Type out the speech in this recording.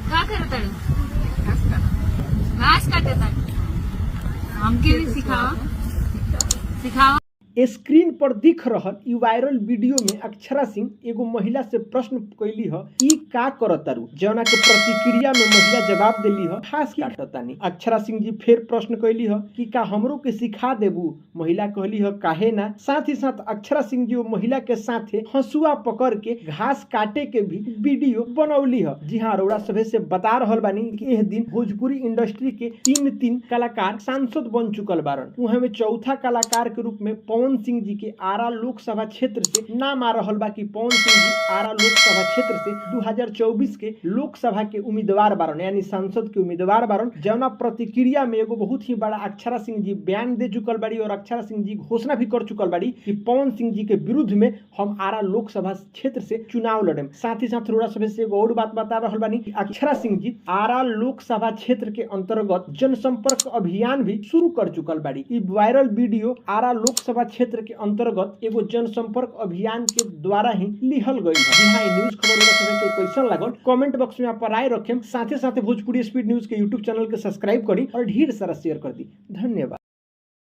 का करत घास काटत हमके भी सिखावा। स्क्रीन पर दिख रहल इ वायरल वीडियो में अक्षरा सिंह एगो महिला से प्रश्न कैली ह ई का करतारू, जौना के प्रतिक्रिया में महिला जवाब देली ह घास काटतानी। अक्षरा सिंह जी फिर प्रश्न कैली ह कि का हमरो के सिखा देबू, महिला कहली ह काहे ना। साथ ही साथ अक्षरा सिंह जी वो महिला के साथे हंसुआ पकड़ के घास काटे के भी वीडियो बनौली ह। जी हाँ, रउरा सभे से बता रहल बानी कि एह दिन भोजपुरी इंडस्ट्री के तीन कलाकार सांसद बन चुकल बारन। उहाँ में चौथा कलाकार के रूप में पवन सिंह जी के आरा लोकसभा क्षेत्र से नाम आ रहल बा कि पवन सिंह जी आरा लोकसभा क्षेत्र से 2024 के लोकसभा के उम्मीदवार बारन, यानी सांसद के उम्मीदवार बारन। जौना प्रतिक्रिया में एगो बहुत ही बड़ा अक्षरा सिंह जी बयान दे चुकल बाड़ी और अक्षरा सिंह जी घोषणा भी कर चुकल बाड़ी कि पवन सिंह जी के विरुद्ध में हम आरा लोकसभा क्षेत्र से चुनाव लड़ेम। साथ ही साथ रोड़ा सभे से एगो और बात बता रहल बानी कि अक्षरा सिंह जी आरा लोकसभा क्षेत्र के अंतर्गत जनसंपर्क अभियान भी शुरू कर चुकल बाड़ी। इ वायरल वीडियो आरा लोकसभा क्षेत्र के अंतर्गत एगो जनसंपर्क अभियान के द्वारा ही लिहल गई है। जी हाँ, न्यूज खबर के कैसन लागल कमेंट बॉक्स में आप राय रखें। साथ ही साथ भोजपुरी स्पीड न्यूज के यूट्यूब चैनल के सब्सक्राइब करी और ढेर सारा शेयर कर दी। धन्यवाद।